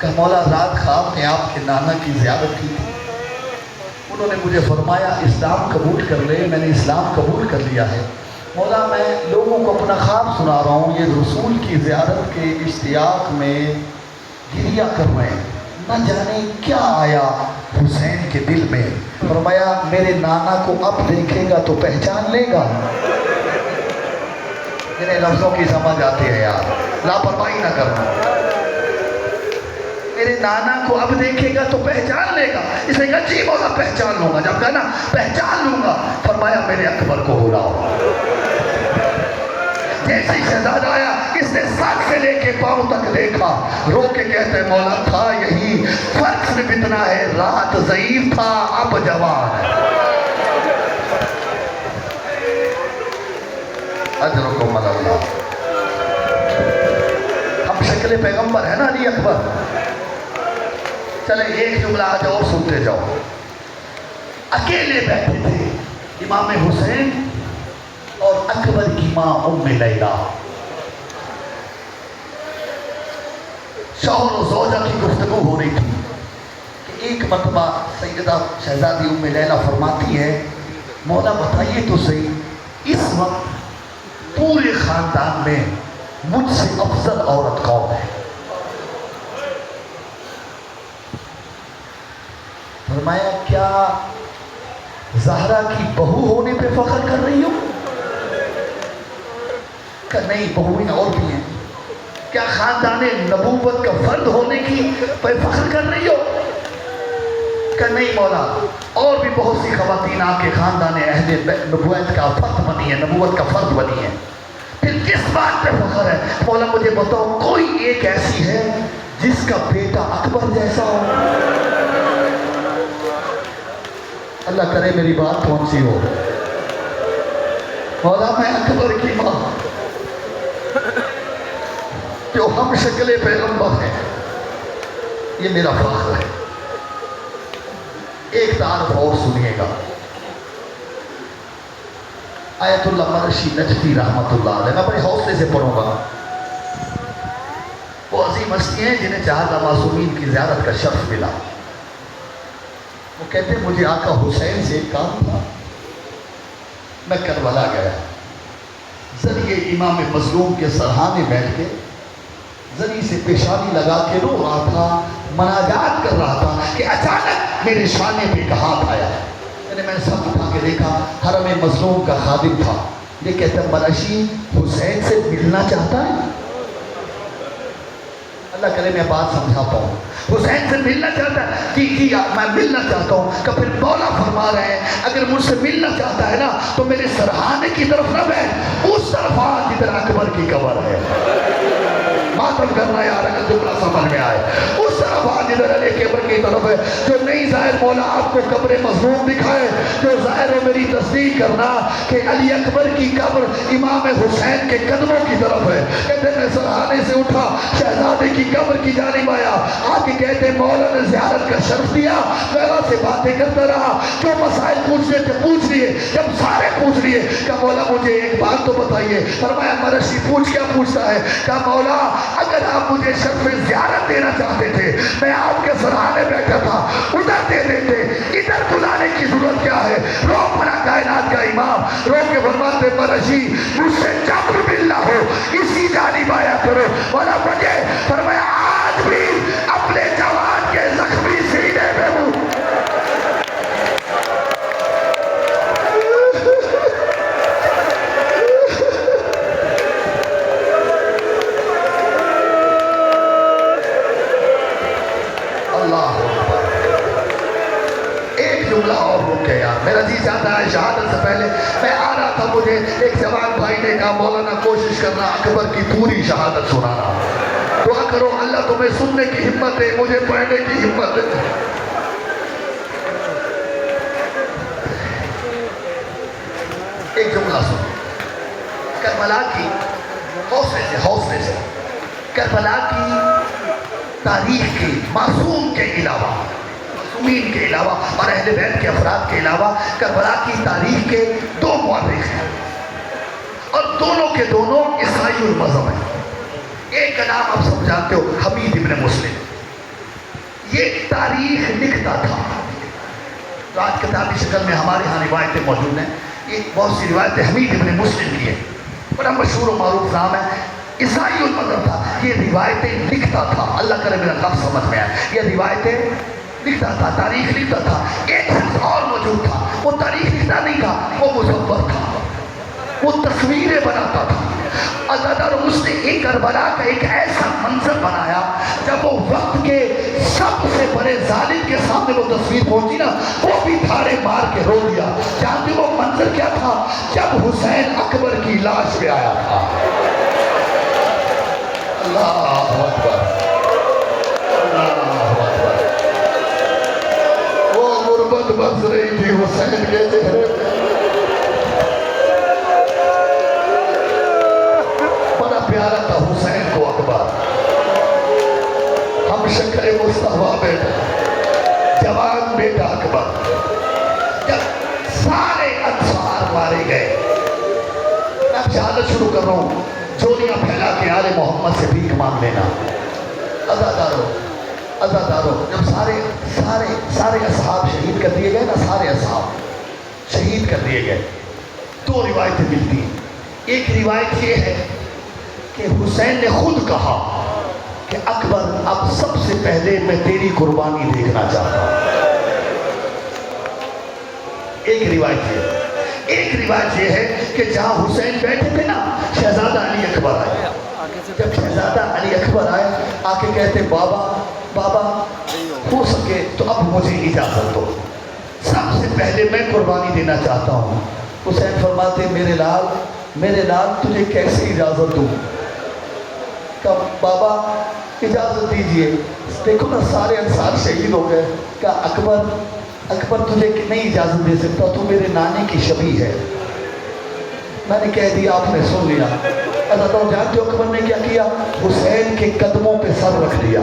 کہ مولا رات خواب میں آپ کے نانا کی زیارت کی تھی، انہوں نے مجھے فرمایا اسلام قبول کر لے، میں نے اسلام قبول کر لیا ہے۔ مولا میں لوگوں کو اپنا خواب سنا رہا ہوں، یہ رسول کی زیارت کے اشتیاق میں گریہ کر رہے ہیں، نہ جانے کیا آیا حسین کے دل میں۔ فرمایا میرے نانا کو اب دیکھے گا تو پہچان لے گا۔ میرے لفظوں کی سمجھ آتی ہے یار، لاپرواہی نہ کرنا۔ میرے نانا کو اب دیکھے گا تو پہچان لے گا۔ اس نے کہا جی مولا پہچان لوں گا۔ جب کہا نا پہچان لوں گا، فرمایا میرے اکبر کو بلاؤ۔ جیسے ہی شہزادہ آیا، اس نے سر سے لے کے پاؤں تک دیکھا، رو کے کہتے مولا تھا یہی، فرق صرف اتنا ہے رات ضعیف تھا اب جوان ہے۔ اجرکم اللہ۔ ہم شکل پیغمبر ہے نا علی اکبر۔ چلیں ایک جملہ آج اور سنتے جاؤ۔ اکیلے بیٹھے تھے امام حسین اور اکبر کی ماں ام لیلا۔ شوہر و زوجہ کی گفتگو ہو رہی تھی کہ ایک مرتبہ سیدہ شہزادی ام لیلا فرماتی ہے مولا بتائیے تو صحیح اس وقت پورے خاندان میں مجھ سے افضل عورت کون ہے؟ فرمایا کیا زہرا کی بہو ہونے پہ فخر کر رہی ہو؟ کہ نہیں بہویں اور بھی ہیں۔ کیا خاندان نبوت کا فرد ہونے کی پہ فخر کر رہی ہو؟ کہ نہیں مولا اور بھی بہت سی خواتین آپ کے خاندان اہل نبوت کا فرد بنی ہے، نبوت کا فرد بنی ہے، پھر کس بات پہ فخر ہے؟ مولا مجھے بتاؤ کوئی ایک ایسی ہے جس کا بیٹا اکبر جیسا ہو؟ اللہ کرے میری بات پہنچی ہو۔ مولا میں اکبر کی ماں جو ہم شکل پیغمبر ہیں، یہ میرا فخر ہے۔ ایک تعارف اور سنیے گا، آیت اللہ مرشی نجفی رحمت اللہ علیہ، میں بڑے حوصلے سے پڑھوں گا۔ وہ عظیم ہستی ہیں جنہیں چہارہ معصومین کی زیارت کا شرف ملا۔ وہ کہتے ہیں مجھے آقا حسین سے ایک کام تھا، میں کربلا گیا، ذریعے امام مظلوم کے سرحانے بیٹھ کے ذریعے سے پیشانی لگا کے رو رہا تھا، مناجات کر رہا تھا کہ اچانک میرے شانے پہ ایک ہاتھ آیا۔ میں نے سب اٹھا کے دیکھا، حرم مظلوم کا خادم تھا۔ یہ کہتا ہے مرشی حسین سے ملنا چاہتا ہے؟ اللہ کرے میں بات سمجھاتا ہوں۔ حسین سے ملنا چاہتا ہے؟ جی میں ملنا چاہتا ہوں۔ کہ پھر مولا فرما رہے ہیں اگر مجھ سے ملنا چاہتا ہے نا تو میرے سرحانے کی طرف نہ بیٹھ، اس طرف آ جدھر اکبر کی قبر ہے۔ ماتم کرنا یار اگر جملہ سمجھ میں آئے، اس طرف آ جدھر علی قبر کی طرف ہے۔ جو نہیں ظاہر مولا آپ کو قبر مظلوم دکھائے، جو ظاہر ہے میری تصدیق کرنا کہ علی اکبر کی قبر امام حسین کے قدموں کی طرف ہے۔ کہتے میں سرحانے سے اٹھا، شہزادے کی قبر کی جانب آیا، آگے کہتے مولا نے زیارت کا شرف دیا، مولا سے باتیں کرتا رہا، جو مسائل پوچھنے تھے پوچھ لیے، جب سارے پوچھ لیے کہ مولا مجھے ایک بات تو بتائیے۔ فرمایا مرشی پوچھ کیا پوچھتا ہے؟ کہ مولا اگر آپ مجھے شرف زیارت دینا چاہتے تھے، میں آپ کے سرحانے بیٹھا تھا، ادھر دے دیتے، ادھر بلانے کی ضرورت کیا ہے؟ رو بڑا کائنات کا امام رو کے فرماتے مرشی مجھ سے جب ملنا ہو اسی جانب آیا کرو۔ مولا مجھے فرمایا آج بھی اپنے جوان کے زخمی سینے میں ہوں۔ میرا جی چاہتا ہے شہادت سے پہلے میں آ رہا تھا، مجھے ایک جوان بھائی نے کہا مولانا کوشش کرنا اکبر کی پوری شہادت سنانا۔ دعا کرو اللہ تمہیں سننے کی ہمت دے، مجھے پڑھنے کی ہمت دے۔ ایک جملہ سنو، کربلا کی حوصلے سے کربلا کی تاریخ کے معصوم کے علاوہ، معصومین کے علاوہ اور اہل بیت کے افراد کے علاوہ کربلا کی تاریخ کے دو مورخ ہیں اور دونوں کے دونوں عیسائی المذہب ہیں۔ ایک کا نام آپ سب جانتے ہو حمید ابن مسلم، یہ تاریخ لکھتا تھا. تو آج کتابی شکل میں ہمارے ہاں روایتیں موجود ہیں. یہ بہت سی روایتیں حمید ابن مسلم کی ہیں, بڑا مشہور و معروف نام ہے, عیسائی المذہب تھا. یہ روایتیں لکھتا تھا, اللہ کرے میرا لفظ سمجھ میں آئے, یہ روایتیں لکھتا تھا, تاریخ لکھتا تھا. ایک شخص اور موجود تھا, وہ تاریخ لکھتا نہیں تھا, وہ مصور تھا, وہ تصویریں بناتا تھا. عزادار اس نے ایک کربلا کا ایک ایسا منظر بنایا, جب وہ وقت کے سب سے بڑے ظالم کے سامنے وہ تصویر پہنچی نا, وہ بھی تھاڑے مار کے رو دیا. جانتے وہ منظر کیا تھا؟ جب حسین اکبر کی لاش پہ آیا تھا. اللہ اکبر, اللہ اکبر. وہ غربت بس رہی تھی حسین کے چہرے پہ. بڑا پیارا تھا حسین کو اکبر, ہم شکر مصطفیٰ بیٹا, جوان بیٹا اکبر. جب سارے انصار مارے گئے, میں شہادت شروع کر رہا ہوں, چولیاں پھیلا کے آل محمد سے بھیک مانگ لینا. عزادارو, جب سارے اصحاب شہید کر دیے گئے نا, سارے اصحاب شہید کر دیے گئے, دو روایتیں ملتی ہیں. ایک روایت یہ ہے کہ حسین نے خود کہا کہ اکبر اب سب سے پہلے میں تیری قربانی دیکھنا چاہتا ہوں. ایک روایت یہ ہے کہ جہاں حسین بیٹھے تھے نا, شہزادہ علی اکبر آئے. جب شہزادہ علی اکبر آئے, آ کے کہتے بابا ہو سکے تو اب مجھے اجازت دو, سب سے پہلے میں قربانی دینا چاہتا ہوں. حسین فرماتے میرے لال تجھے کیسے اجازت دوں؟ کہ بابا اجازت دیجئے, دیکھو نا سارے انصار شہید ہو گئے. کہ اکبر تجھے نہیں اجازت دے سکتا, تو میرے نانے کی شبیہ ہے. میں نے کہہ دیا, آپ نے سن لیا. اللہ جانتے ہو اکبر نے کیا کیا؟ حسین کے قدموں پہ سر رکھ دیا.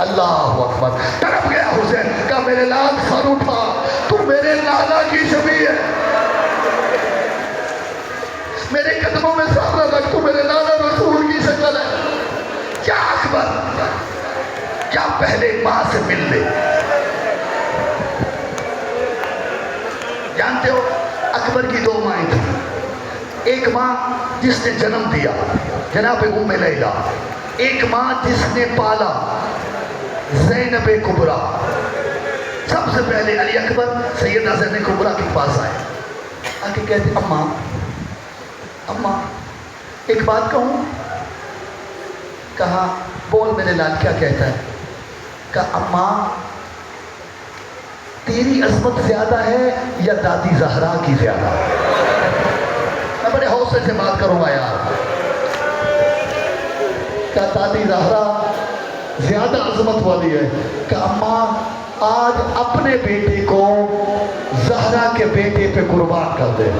اللہ اکبر. تڑپ گیا حسین, کہا میرے لال سر اٹھا, تو میرے نانا کی شبیہ ہے, میرے قدموں میں سر رکھ, تو میرے نانا رسول کی شکل ہے. کیا اکبر, کیا پہلے ماں سے مل لے. جانتے ہو اکبر کی دو مائیں تھیں. ایک ماں جس نے جنم دیا, جناب ام لیلہ. ایک ماں جس نے پالا, زینب کبریٰ. سب سے پہلے علی اکبر سیدہ زینب کبریٰ کے پاس آئے, آ کے کہتے اماں ایک بات کہوں؟ کہا بول میرے لال, کیا کہتا ہے؟ کہا اماں تیری عظمت زیادہ ہے یا دادی زہرا کی زیادہ؟ میں بڑے حوصلے سے بات کروں گا یار. کہا دادی زہرا زیادہ عظمت والی ہے. کہا اماں آج اپنے بیٹے کو زہرا کے بیٹے پہ قربان کر دے.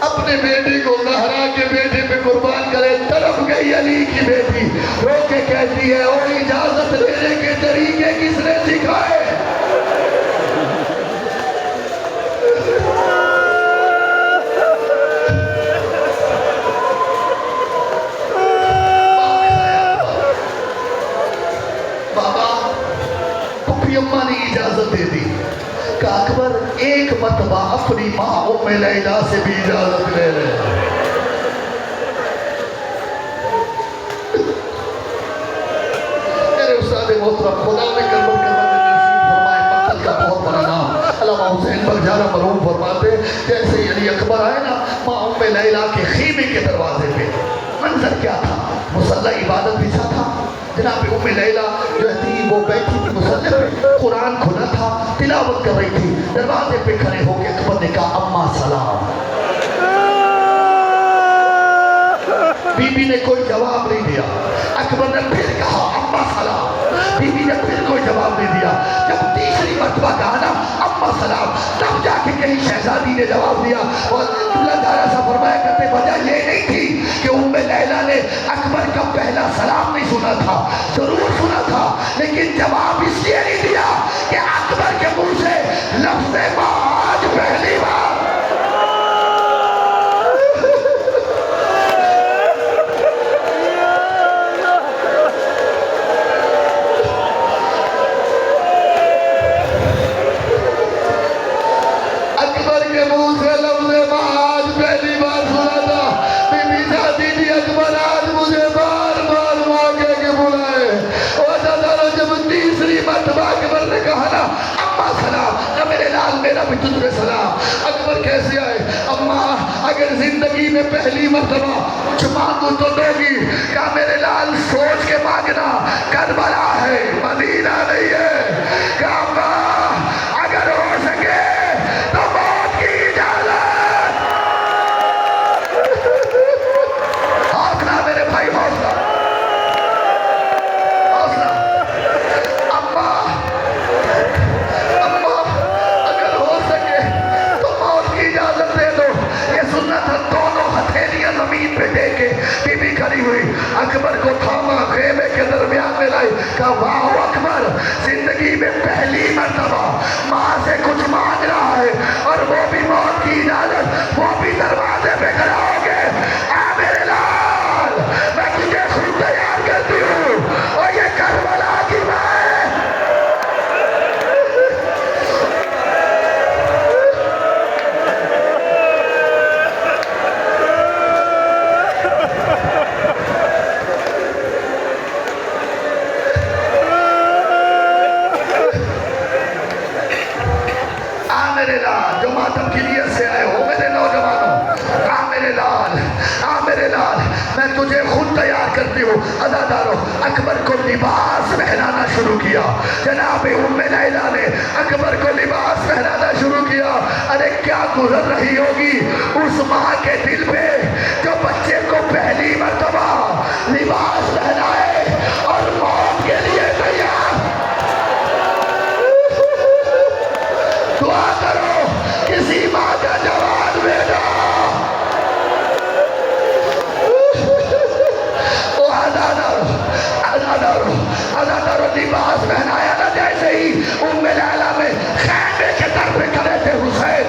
اپنے بیٹی کو زہرا کے بیٹے پہ قربان کرے. طرف گئی علی کی بیٹی, رو کے کہتی ہے, اور اجازت لینے کے طریقے کس نے سکھائے؟ بابا پھپھی اماں نے اجازت دے دی. کہ اکبر ایک مرتبہ اپنی ماں ام لیلہ سے بھی اجازت لے لے. میرے استاد محترم, خدا میں کربل نصیب فرمائے. مقتل کا بہت بڑا نام علامہ حسین بگجارہ مرحوم فرماتے, جیسے علی اکبر آئے نا ماں ام لیلہ کے خیمے کے دروازے پہ, منظر کیا تھا؟ مصلی عبادت بچھا تھا. جناب ام لیلہ جو تھی وہ بیٹھی تھی مصلی پہ, قرآن کھلا تھا, تلاوت کر رہی تھی. دروازے پہ کھڑے ہو کے اکبر نے کہا اماں سلام. بی بی نے کوئی جواب نہیں دیا. اکبر نے پھر کہا اماں سلام. بی بی نے پھر کوئی جواب نہیں دیا. جب تیسری مرتبہ کہا نا اماں سلام, تب جا کے کہیں شہزادی نے جواب دیا. اور اللہ تعالیٰ سے فرمایا کرتے وجہ یہ نہیں تھی کہ ام لیلہ نے اکبر کا پہلا سلام نہیں سنا تھا, ضرور سنا تھا, لیکن جواب اس لیے نہیں دیا کہ اکبر کے منہ سے لفظ ماں آج پہلی بار اکبر کے منہ سے لفظ ماں آج پہلی بار سنا تھا. بی بی چاہتی تھی اکبر آج مجھے بار بار ماں کہہ کے بلائے. اور دادا جب تیسری مرتبہ اکبر نے کہا نا اماں سلام، نہ میرے لال میرا بھی تجھ پہ سلام. اکبر کیسے آئے؟ اماں اگر زندگی میں پہلی مرتبہ کچھ مانگو تو دو گی. کہا میرے لال سوچ کے مانگنا، کربلا ہے مدینہ نہیں ہے. کہا اماں اگر ہو سکے تو موت کی اجازت. حوصلہ میرے بھائی، حوصلہ حوصلہ. اماں اگر ہو سکے تو موت کی اجازت دے دو. یہ سننا تھا. دونوں ہتھیلیاں زمین پہ دے کے بی بی کھڑی ہوئی، اکبر کو تھاما، خیمے کے درمیان میں لائی. کہا واہ اکبر، زندگی میں پہلی مرتبہ ماں سے کچھ مانگ رہا ہے اور وہ بھی موت کی اجازت، وہ بھی دروازے پہ کھڑا ہو گئے. اے میرے لال، میں تجھے خود تیار کرتی ہوں اور یہ کربلا کی ماں ہے. میرے لال جو ماتم کی نیت سے آئے ہو میرے نوجوانوں، میرے لال میرے لال، میں تجھے خود تیار کرتی ہوں. عزادارو اکبر کو لباس پہنانا شروع کیا. جناب ام لیلہ نے اکبر کو لباس پہنانا شروع کیا. ارے کیا گزر رہی ہوگی اس ماں کے دل پہ جو بچے کو پہلی مرتبہ لباس پہنائے اور موت کے لیے تیار. دعا کرو کسی ماں کا جوان بیٹا. عزادارو لباس پہنایا نا جیسے ہی ام لیلہ میں خیمے کے در پہ کھڑے تھے حسین.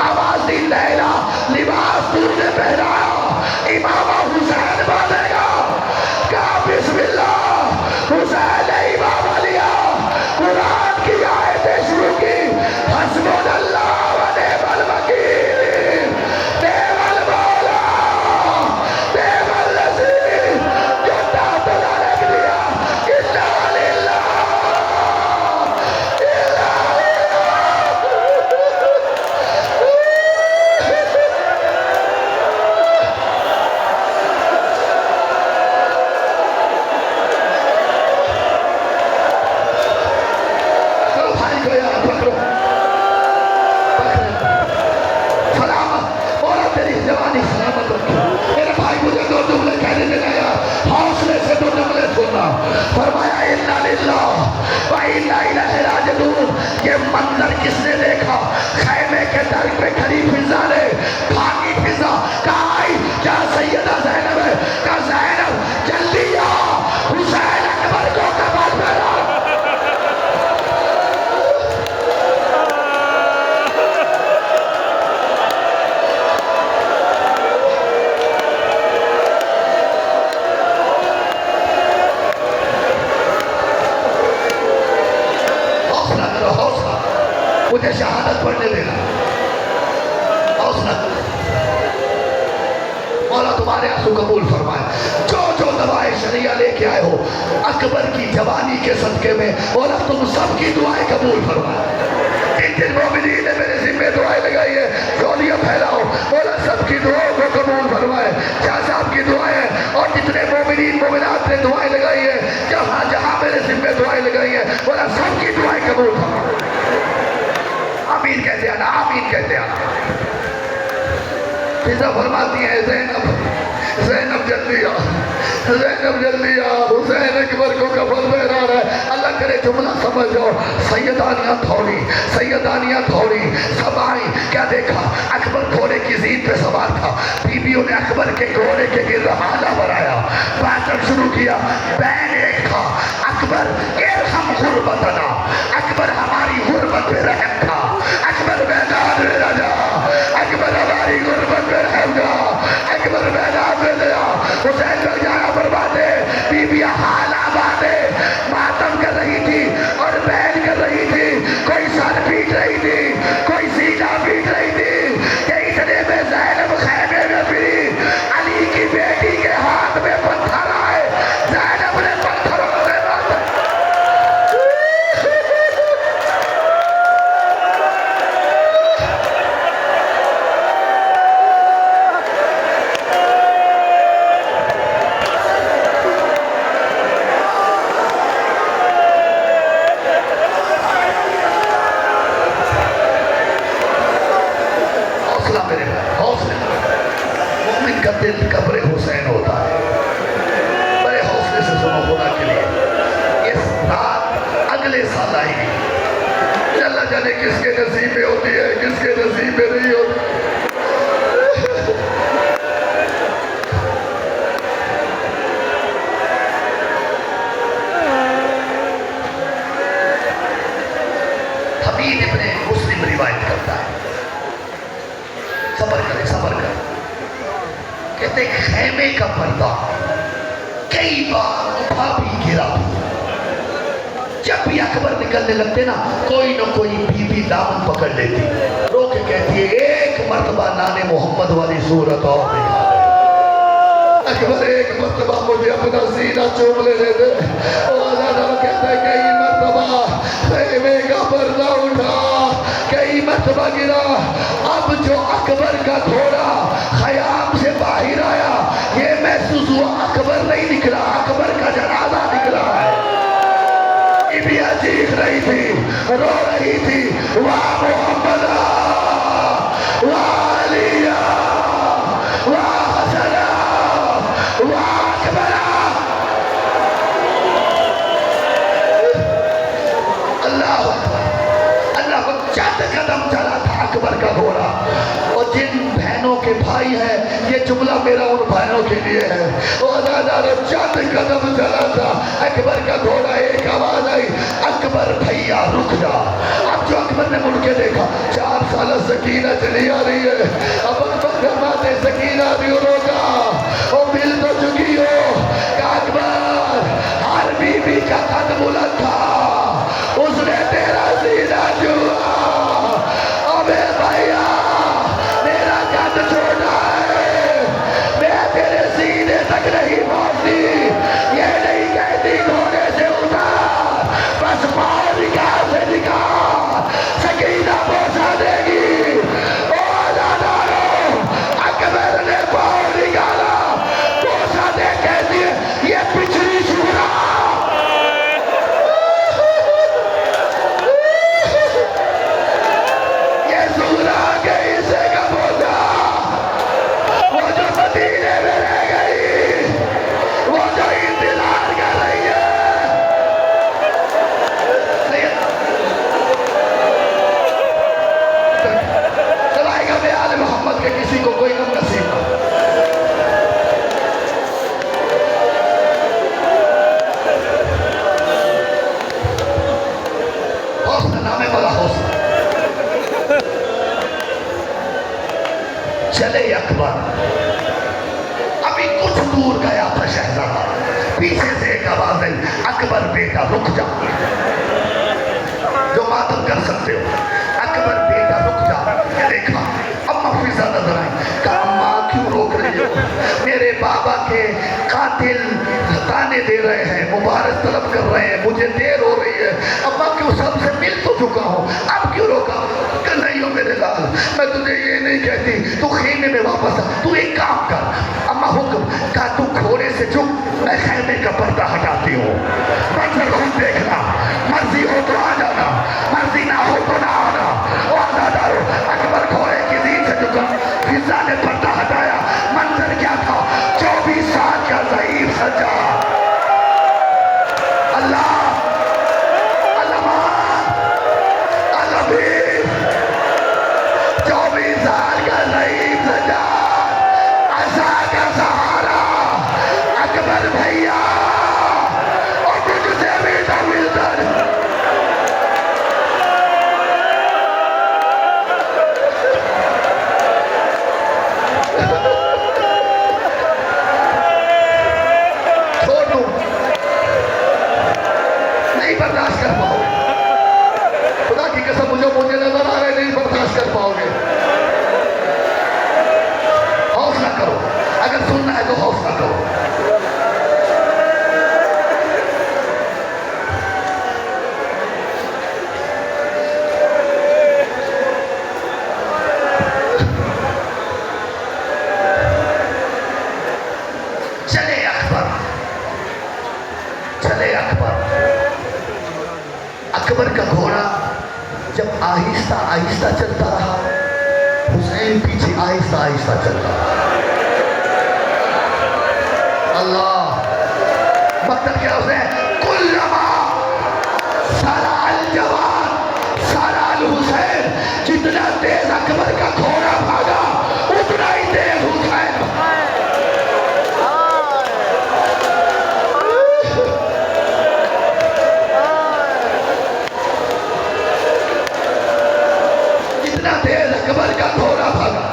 آواز دی لیلہ لباس تم نے پہنایا، امامہ حسین باندھے گا. کہا بسم اللہ. حسین نے امامہ لیا، قرآن کی آیتیں شروع کی. حسبنا اللہ و نعم الوکیل، نعم المولا، نعم النصیر. جو تحت لڑک دیا الا للہ، الا بھائی کو یاد پکڑو. سلامت مولا تیری جوانی سلامت رکھو. میرے بھائی مجھے دو جملے کہنے میں آیا، حوصلے سے دو جملے سننا. فرمایا انا للہ و انا الیہ راجعون. یہ منظر کس نے دیکھا؟ خیمے کے در پہ کھڑی فضا نے، بھاگی فضا. کہا آئی کیا سیدہ زینب ہے؟ کہا زینب جلدی آ، حسین اکبر کو کفن پہنا. مجھے شہادت پڑھنے دینا. حوصلہ مولا تمہارے آنسو قبول فرمائے. جو دعائیں شریعہ لے کے آئے ہو اکبر کی جوانی کے صدقے میں، مولا تم سب کی دعائیں قبول فرمائے. جن مومنین نے میرے ذمہ دعائیں لگائی ہے جولیاں پھیلاؤ، مولا سب کی دعاؤں کو قبول فرمائے. شاہ صاحب کی دعائیں اور جتنے مومنین مومنات نے دعائیں لگائی ہے، جہاں جہاں میرے ذمہ دعائیں لگائی ہیں، مولا سب کی دعائیں قبول فرمائے. آمین کہتے ہیں نا، آمین کہتے ہیں. فضا فرماتی ہے زینب جلدی آ، زینب جلدی آ، حسین اکبر کو کفن پہنا رہا ہے. اللہ کرے جملہ سمجھ جاؤ. سیدانیاں تھوڑی سب آئیں. کیا دیکھا؟ اکبر گھوڑے کی زین پہ سوار تھا. بیویوں نے اکبر کے گھوڑے کے گرد حالہ بنایا، بیٹھنا شروع کیا. بین ایک تھا اکبر ارحم غربتنا، اکبر ہماری غربت پہ رحم تھا. اکبر دل قبر حسین ہوتا ہے. بڑے حوصلے سے سنو خدا کے لیے. یہ رات اگلے سال آئے گی. اللہ جانے کس کے نصیب میں ہوتی ہے, کس کے نصیب میں نہیں ہوتی. حمید ابن مسلم روایت کرتا ہے, صبر کرے صبر کرے, کہتے خیمے کا پردہ کئی بار اٹھا بھی گرا بھی. جب بھی اکبر نکلنے لگتے نا, کوئی نہ کوئی بی بی دامن پکڑ لیتی, رو کے کہتی ہے ایک مرتبہ نان محمد والی صورت اور دکھا دے. اکبر ایک مرتبہ مجھے اپنا سینہ چوم لینے دے. اللہ کہتا ہے کئی مرتبہ خیمے کا پردہ اٹھا, کئی مرتبہ گرا. اب جو اکبر کا گھوڑا خیام سے باہر آیا, یہ محسوس ہوا اکبر نہیں نکلا, اکبر کا جنازہ نکلا ہے. بیبیاں چیخ رہی تھی, رو رہی تھی, واہ محمد, واہ علی, واہ حسن, واہ اکبر. اللہ اکبر, اللہ کو چند قدم چلا تھا اکبر کا گھوڑا. اور جن بہنوں کے بھائی ہیں, یہ جملہ میرا ان بہنوں کے لیے ہے, اور چند قدم چلا تھا اکبر کا گھوڑا. ایک آواز آئی, اکبر بھیا رک جا. اب جو اکبر نے مڑ کے دیکھا, 4 سالہ سکینہ چلی آ رہی ہے. اب اکبر فرماتے سکینہ بھی روکا, وہ مل تو چکی ہو. کہ اکبر, ہر بی بی کا قد بلند تھا, اس نے تیرا سینہ چھوا. ابے بھیا میرا قد چھوٹا ہے, میں تیرے سینے تک نہیں پہنچتی. یہ نہیں کہتی گھوڑے سے اتار, بس پاؤں نکال سے نکال, سکینہ بوسا دے گی. اکبر نے پاؤں نکالا, بوسا دے کہتی ہے یہ پچھلی شورا. یہ شورا گئی سے کا بوسا, وہ جو مدینے میں رہ گئی, وہ جو انتظار کر رہی ہے. چلائے گا بے آل محمد کے کسی کو کوئی کم نصیب نہ. حوصلہ نامے والا حوصلہ. چلے اکبر, ابھی کچھ دور گیا تھا شہزادہ, پیچھے سے ایک آواز آئی, اکبر بیٹا رک جا. جو ماتم کر سکتے ہو, اکبر بیٹا رک جا. یہ دیکھا اماں فضا نظر آئی, کہا اماں کیوں روک رہی ہو, میرے بابا کے قاتل تانے دے رہے ہیں, مبارک طلب کر رہے ہیں, مجھے دیر ہو رہی ہے. اماں کیوں سب سے مل تو چکا ہوں, اب کیوں روکا. کہ نہیں ہو میرے لال, میں تجھے یہ نہیں کہتی, تو خیمے میں واپس آ. تو ایک کام کر, اماں حکم, کہا تو گھوڑے سے جھک, میں خیمے کا پردہ ہٹاتی ہوں, منظر خود دیکھنا, مرضی ہو تو آ جانا, مرضی نہ ہو تو نہ آنا. اکبر گھوڑے کی زین سے جھکا, فضا نے پردہ ہٹایا. منظر کیا تھا, 24 سال کا ضعیف سجا. اللہ علمان علبیر, 24 سال کا ضعیف سجا, عصا کا سہارا اکبر بھیا, اور تجھ سے بیٹا ملتر. برداشت کر پاؤ گے, خدا کی قسم مجھے نظر آ رہے, نہیں برداشت کر پاؤ گے. حوصلہ کرو, اگر سننا ہے تو حوصلہ کرو. چلے اکبر, چلے اکبر. اکبر کا گھوڑا جب آہستہ آہستہ چلتا رہا, حسین پیچھے آہستہ آہستہ چلتا رہا. اللہ مطلب کیا اس نے کلما سارا الجوان سارا الحسین جتنا تیز اکبر کا گھوڑا بھاگا اتنا ہی تیز حسین جتنا تیز اکبر کا گھوڑا بھاگا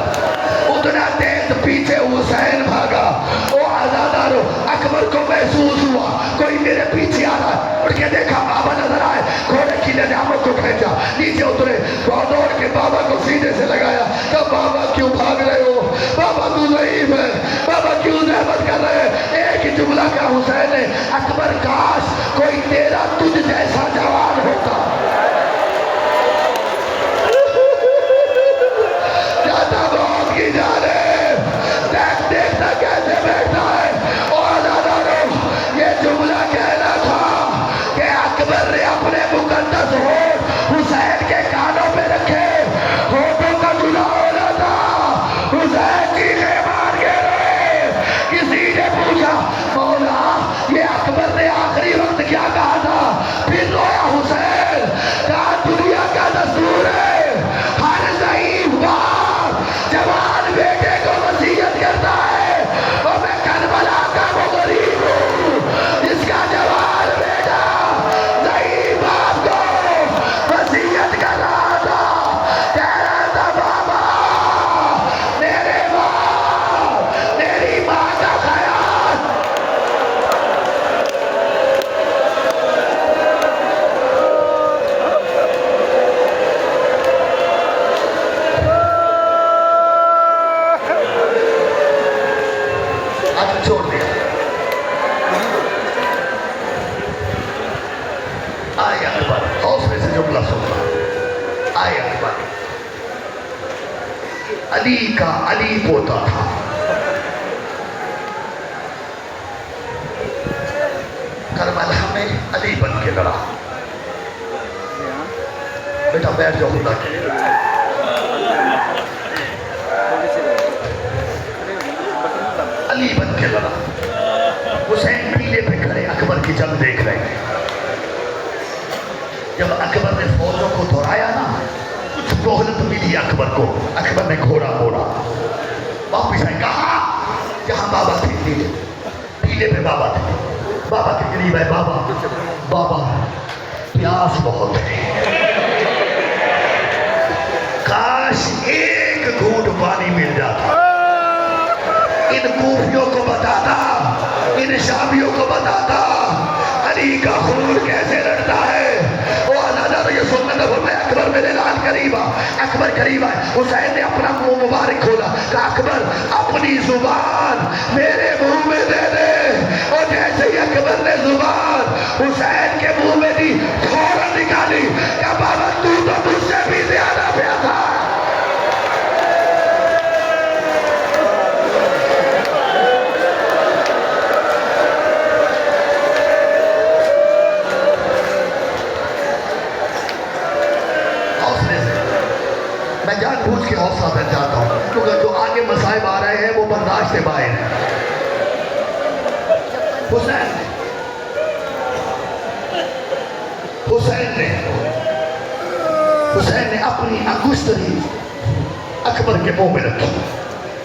اتنا تیز پیچھے حسین بھاگا. وہ آزادارو اکبر کو محسوس ہوا کوئی میرے پیچھے آ رہا ہے. اٹھ کے دیکھا بابا نظر آئے گھوڑے کی نظامت کو کھینچا نیچے اترے دوڑ کے بابا کو سینے سے لگایا. کہا بابا کیوں بھاگ رہے ہو بابا تو ضعیف ہے بابا کیوں زحمت کر رہے ہیں. ایک ہی جملہ کا حسین نے اکبر کاش کوئی تیرا تجھ جیسا جوان ہوتا. جاتا بہت کی جانے دیکھتا کیسے بیٹھا ہے. اور یہ جملہ کہنا تھا کہ اکبر نے اپنے مقدس ہونٹ حسین کے کانوں پہ رکھے. ہونٹوں کا جلا ہونا تھا. حسین چیخے مار کے رہے. کسی نے پوچھا مولا یہ اکبر نے آخری وقت کیا کہا تھا. پھر رویا حسین. کہا دنیا کا دستور ہے ہر ضعیف باپ جوان بیٹے کو وصیت کرتا ہے. اور میں کربلا کا وہ غریب ہوں جس کا جوان بیٹا ضعیف باپ کو وصیت کر رہا تھا. کہہ رہا تھا بابا میرے باپ میری ماں کا خیال. آج چھوڑ دیا. آئے اکبر حوصلے سے جملہ سنتا. آئے اکبر علی کا علی پوتا تھا. کربلا میں علی بن کے لڑا. بیٹا بیٹھ جاؤ خدا کے لیے. علی بن کے لڑا. حسین پیلے پہ کھڑے اکبر کی جنگ دیکھ رہے ہیں. جب اکبر نے فوجوں کو دوڑایا نا کچھ مہلت ملی اکبر کو. اکبر نے گھوڑا موڑا واپس آئے. کہا جہاں بابا تھے پیلے پہ بابا تھے. بابا کے قریب ہے. بابا بابا پیاس بہت ہے کاش ایک گھونٹ پانی مل جاتا. ان کوفیوں کو بتاتا ان شامیوں کو بتاتا علی کا خون کیسے لڑتا ہے. وہ آزادہ یہ سننا نہ فرمایا اکبر میرے لال قریب آ. اکبر قریب آئے. حسین نے اپنا منہ مبارک کھولا. کہا اکبر اپنی زبان میرے منہ میں دے دے. اور جیسے ہی اکبر نے زبان حسین کے منہ میں دی فوراً نکالی. کہا بابا تو مجھ سے بھی زیادہ پیار تھا. میں جان بوجھ کے حوصلہ بن جاتا ہوں کیونکہ جو آگے مصائب آ رہے ہیں وہ برداشت سے باہر ہیں. حسین نے اپنی انگشتری اکبر کے منہ میں رکھی.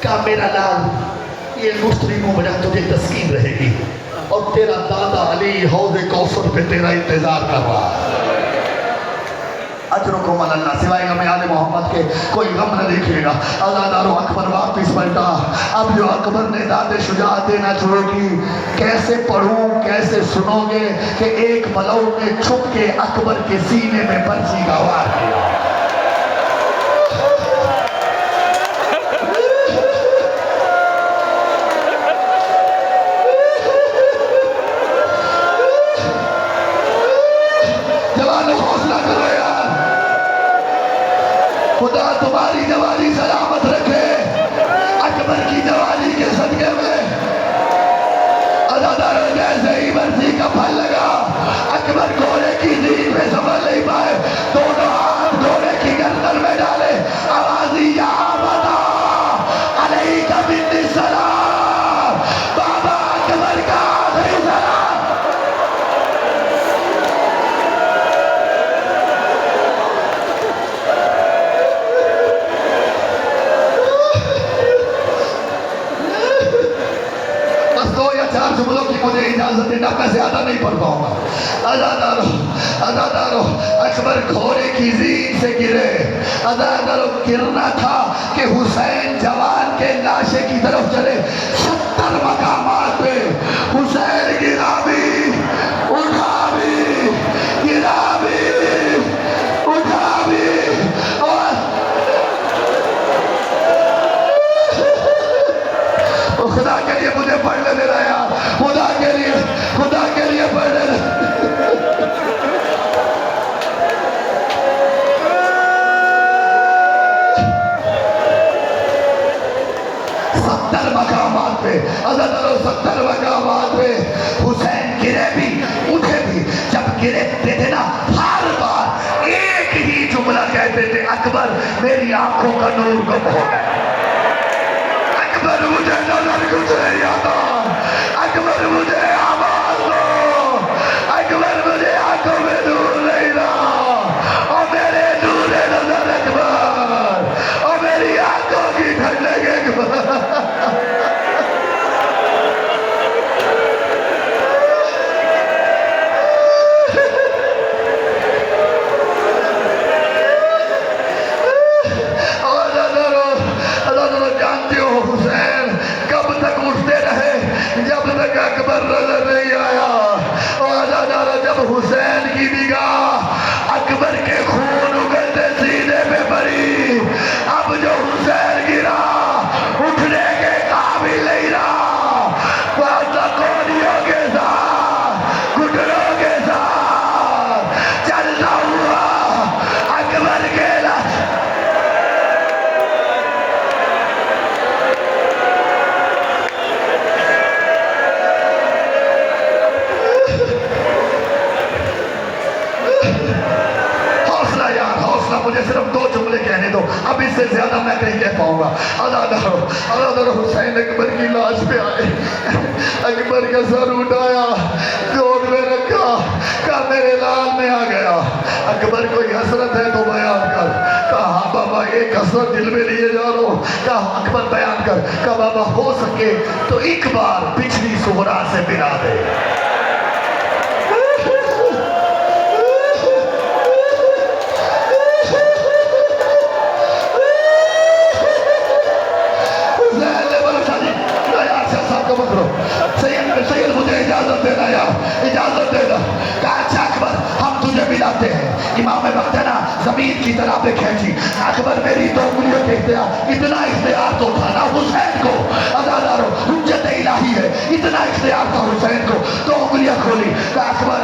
کہا میرا لال یہ انگشتری منہ میں رکھ تجھے تسکین رہے گی. اور تیرا دادا علی حوض کوثر پہ تیرا انتظار کر رہا ہے. اجرکم علی اللہ سوائے غم آل محمد کے کوئی غم نہ دیکھے گا. آزادارو اکبر واپس پلٹا. اب جو اکبر نے داد شجاعت دینا شروع کی. کیسے پڑھوں کیسے سنو گے کہ ایک ملعون نے چھپ کے اکبر کے سینے میں برچی کا وار کیا. خدا تمہاری جوانی سلامت رکھے. اکبر کی جوانی کے صدقے میں آزادارو جیسے ہی برسی کا پھل لگا اکبر گھوڑے کی زین پہ سنبھل نہیں پائے. دونوں ہاتھ گھوڑے کی گردن میں ڈالے. آوازی یا بتا علیہ کا منی سلام. بابا اکبر دینا، میں زیادہ نہیں پڑھ پاؤں گا۔ ازادارو اکبر گھوڑے کی زین سے گرے، ازادارو گرنا تھا کہ حسین جوان کے لاشے کی طرف چلے۔ 70 مقامات پہ حسین گرا بھی، اٹھا بھی، گرا بھی، اٹھا بھی، اور خدا کے لیے مجھے پڑھنے دے رہا یار، خدا کے لیے پڑھنے دے۔ 70 مقامات پہ، 70 مقامات پہ حسین گرے بھی، اٹھے بھی۔ جب گرتے تھے نا، ہر بار ایک ہی جملہ کہتے تھے، اکبر میری آنکھوں کا نور گم ہو گیا، اکبر مجھے نظر کچھ نہیں آتا، اکبر مجھے آواز دو، اکبر مجھے آنکھوں میں نور نہیں رہا، اور میرے نور نظر اکبر، اور میری آنکھوں کی ٹھنڈک اکبر۔ جانتے ہو حسین کب تک اٹھتے رہے؟ جب تک اکبر نظر نہیں آیا۔ اور جب حسین کی نگاہ اکبر کے خون اگلتے سینے پہ پڑی، اب جو حسین گرا اٹھنے کے قابل نہیں رہا، کوڑیوں کے ساتھ، گھٹنوں کے ساتھ چلتا ہوا اکبر کے مجھے صرف 2 جملے کہنے دو، اب اس سے زیادہ میں کہیں کہہ پاؤں گا۔ ازادارو حسین اکبر کی لاش پہ آئے، اکبر کا سر اٹھایا، گود میں رکھا، کہا میرے لال میں آ گیا۔ اکبر کوئی حسرت ہے تو بیان کر۔ کہا ہاں بابا ایک حسرت دل میں لیے جا رہا ہوں۔ کہا اکبر بیان کر۔ کہا بابا ہو سکے تو ایک بار پچھلی صغرا سے ملا دے۔ سید مجھے اجازت دینا یار، اجازت دینا۔ کہا اچھا اکبر ہم تجھے ملاتے ہیں۔ امام وقت ہے نا زمین کی طرح پہ کھینچی، اکبر میری 2 انگلیوں کے اختیار، اتنا اختیار تو تھا نا حسین کو، ازادارو حجت الہی ہے، اتنا اختیار تھا حسین کو، 2 انگلیاں کھولی۔ کہا اکبر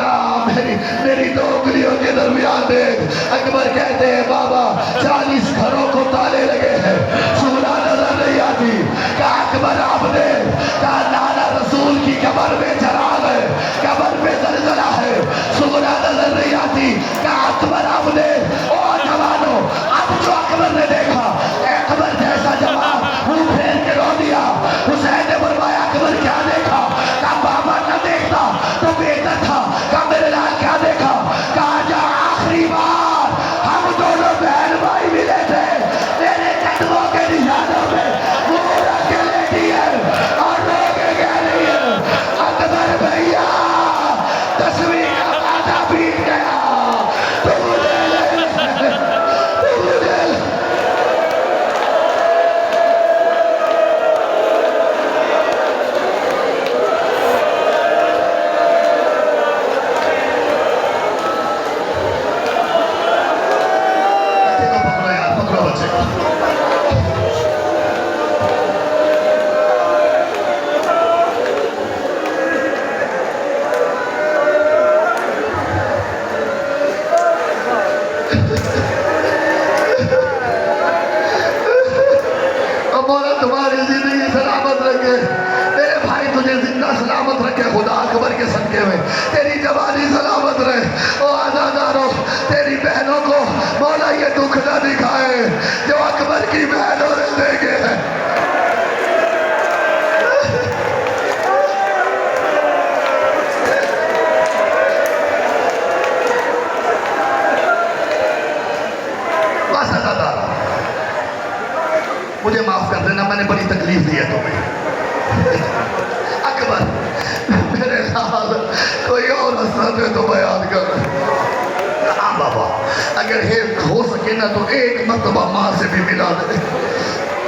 میری 2 انگلیوں کے درمیان دیکھ۔ اکبر کہتے ہیں بابا 40 گھروں کو تالے لگے ہیں، سونا نظر نہیں آتی۔ کہا اکبر آپ نے، کہا نانا رسول کی قبر میں چراغ ہے، قبر میں زلزلہ ہے، سونا نظر نہیں آتی۔ کہا اکبر آپ نے، او جوانو اب جو اکبر نے دیکھا، اکبر جیسا جوان منہ پھیر کے رو دیا۔ حسین نے فرمایا اکبر کیا دیکھا؟ کہا بابا نہ دیکھتا تو بہتر تھا۔ کہا میرے لال کیا دیکھا؟ کہا جا آخری بار ہم دونوں بہن بھائی ملے تھے، تیرے قدموں کے نشانوں میں منہ رکھ کے لیٹی ہے اور رو کے کہہ رہی ہے اکبر بھیا 10ویں کا وعدہ بیت گیا، تو مجھے تمہاری زندگی سلامت رکھے، میرے بھائی تجھے زندہ سلامت رکھے، خدا اکبر کے صدقے میں تیری جوانی سلامت رہے۔ او آزادارو تیری بہنوں کو مولا یہ دکھ نہ دکھائے جو اکبر کی بہنوں نے دیکھے ہیں۔ بس آزادارو مجھے معاف کر دینا، میں نے بڑی تکلیف دی ہے تمہیں۔ اکبر میرے لال حسرت ہے تو بیان کر. ہاں بابا اگر ہو سکے نا تو ایک مرتبہ ماں سے بھی ملا دے.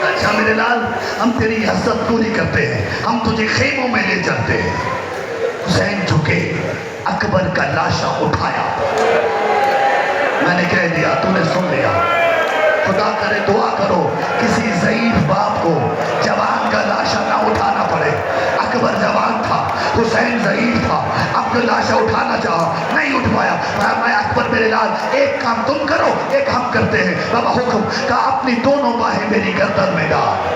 اچھا میرے لال ہم تیری حسرت پوری کرتے ہیں, ہم تجھے خیموں میں لے جاتے ہیں. حسین جھکے, اکبر کا لاشا اٹھایا. میں نے کہہ دیا, تو نے سن لیا. خدا کرے دعا کرو کسی ضعیف باپ کو جوان کا لاشا نہ اٹھانا پڑے. اکبر جوان تھا, حسین ضعیف تھا, اب جو لاشا اٹھانا چاہا نہیں اٹھ پایا. میں اکبر میرے لال ایک کام تم کرو ایک ہم کرتے ہیں. بابا حکم کہا اپنی دونوں باہیں میری گردن میں ڈال,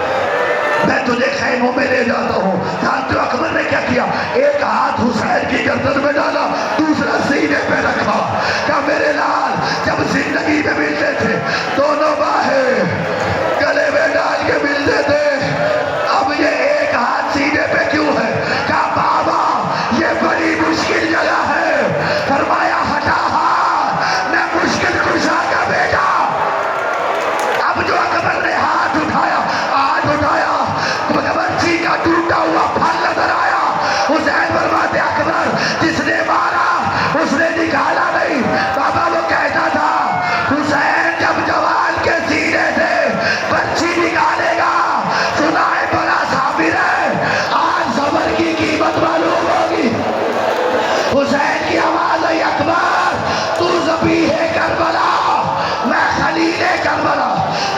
میں تجھے خیموں میں لے جاتا ہوں. جانتے ہو اکبر نے کیا کیا؟ ایک ہاتھ حسین کی گردن میں ڈالا, دوسرا سینے پہ رکھا. کہا میرے لال جب زندگی میں ملتے تھے دونوں باہیں گلے میں ڈال کے ملتے تھے, اب یہ ایک ہاتھ سینے پہ کیوں ہے؟ کہا بابا یہ بڑی مشکل جگہ ہے. فرمایا ہٹا ہاتھ, میں مشکل کشا کا بیٹا. اب جو اکبر نے ہاتھ اٹھایا برچی کا ٹوٹا ہوا پھل نظر آیا. حسین فرماتے اکبر جس نے مارا اس نے نکالا نہیں. بابا وہ کہتا تھا حسین جب جوان کے سینے سے برچی نکالے گا سنا ہے بڑا صابر ہے, آج صبر کی قیمت معلوم ہوگی. حسین کی آواز آئی اکبر تو ذبیح کربلا, میں خلیل کربلا,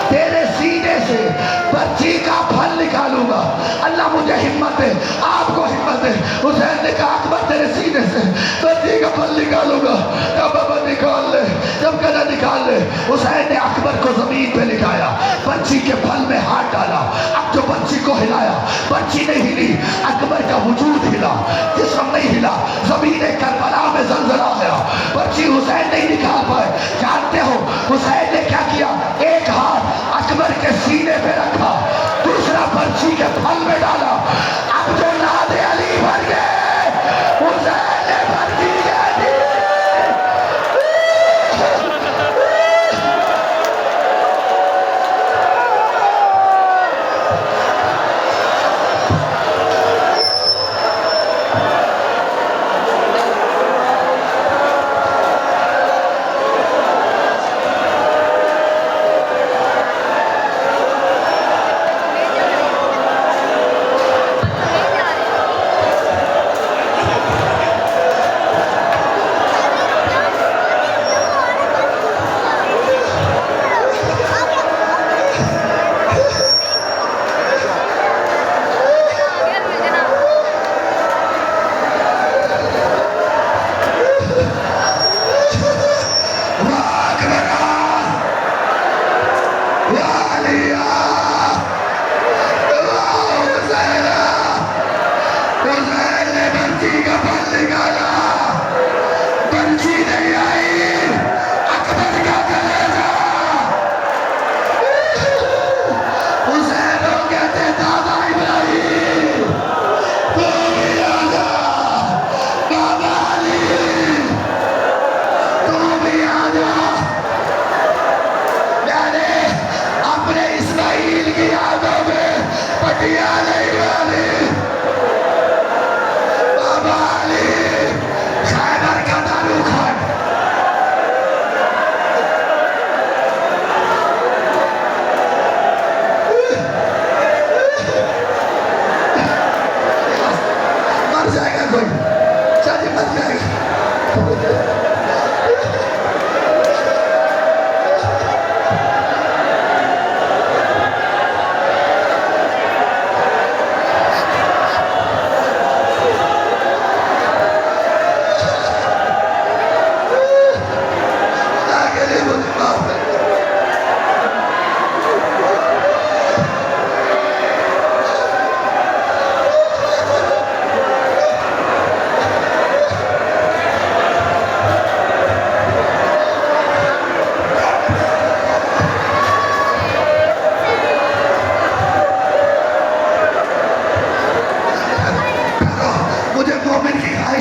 تیرے سینے سے برچی کا پھل نکالوں گا. اللہ مجھے ہمت دے, آپ کو ہمت دے. حسین نے کہا اکبر تیرے سینے سے برچی کا پھل نکالوں گا. کہا بابا نکال لے. جب کہا نکال لے, حسین نے اکبر کو زمین پہ لٹایا, برچی کے پھل میں ہاتھ ڈالا. اب جو برچی کو ہلایا برچی نہیں ہلی, اکبر کا وجود ہلا, جسم نہیں ہلا. زمین کربلا میں زلزلہ آیا, برچی حسین نہیں نکال پائے. جانتے ہو حسین نے کیا کیا؟ ایک ہاتھ اکبر کے سینے پہ رکھا, دوسرا برچی کے پھل میں ڈالا. اب جو ناد علی بھر گئے حسین نے برچی دے دی.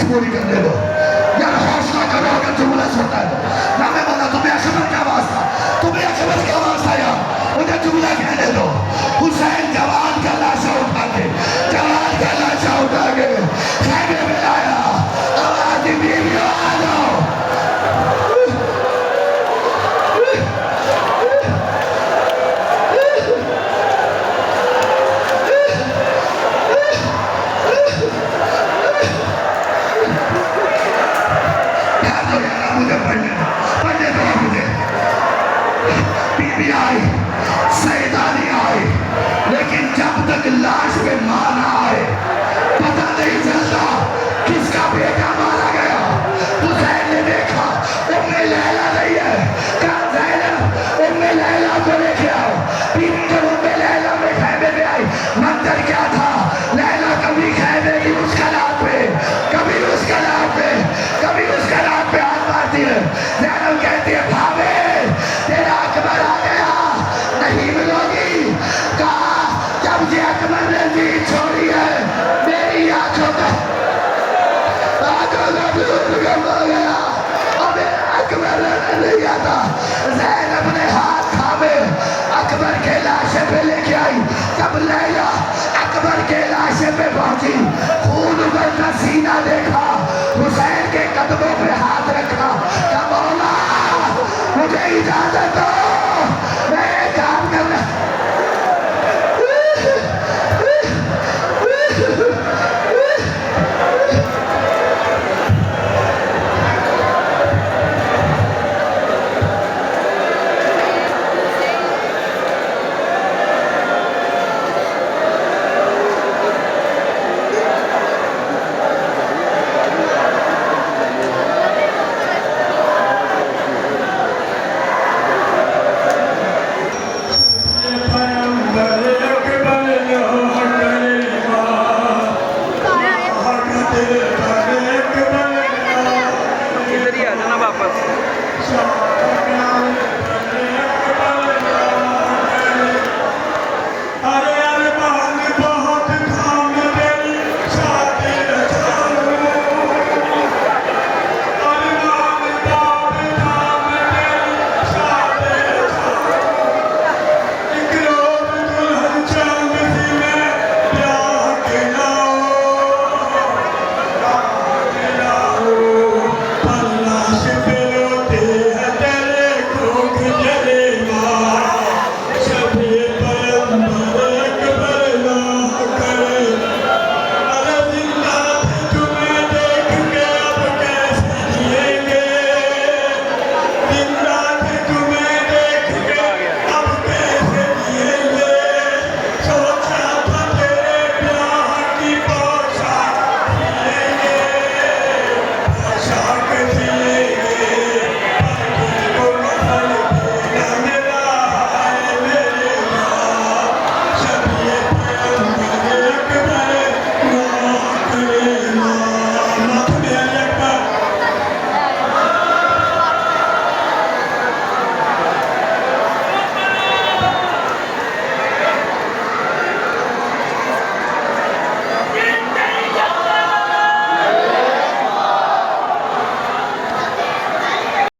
پوری کرنے دو. یار حوصلہ کرو, اگر جملہ سنتا ہے تو نہ میں بولا تمہیں اکبر کیا آواز تھا, تمہیں اکبر کی آواز تھا یار, مجھے جملہ کہنے دو. حسین جوان کا لاشا اٹھا کے خیمے میں لایا, آواز کی بیویوں آ جاؤ. مجھے پڑھنے دو مجھے. بیوی آئی, سیدانی آئی, لیکن جب تک لاش پہ ماں نہ آئے پتہ نہیں چلتا کس کا بیٹا مارا گیا. حسین نے دیکھا ام لیلہ نہیں ہے, کہا زینب ام لیلہ کو لے کے آؤ. بیوی جب ام لیلہ میں خیمے میں آئی, منظر کیا تھا؟ لیلہ کبھی خیمے کی مشکلات پہ, کبھی مشکلات پہ, کبھی مشکلات پہ ہاتھ مارتی ہے. زینب کہتی ہے بھاوے تیرا اکبر آ گیا, نہیں ملوگی. کہا جب سے اکبر نے جیت چھوڑی ہے میری آنکھوں کا دور ہو گیا. اب اکبر نہیں آتا. زینب نے ہاتھ تھامے اکبر کے لاشے پہ لے کے آئی. جب لیلہ اکبر کے لاشے پہ پہنچی, خون ابلتا سینہ دیکھا, حسین کے قدموں پہ ہاتھ رکھا. کہ مولا مجھے اجازت دو,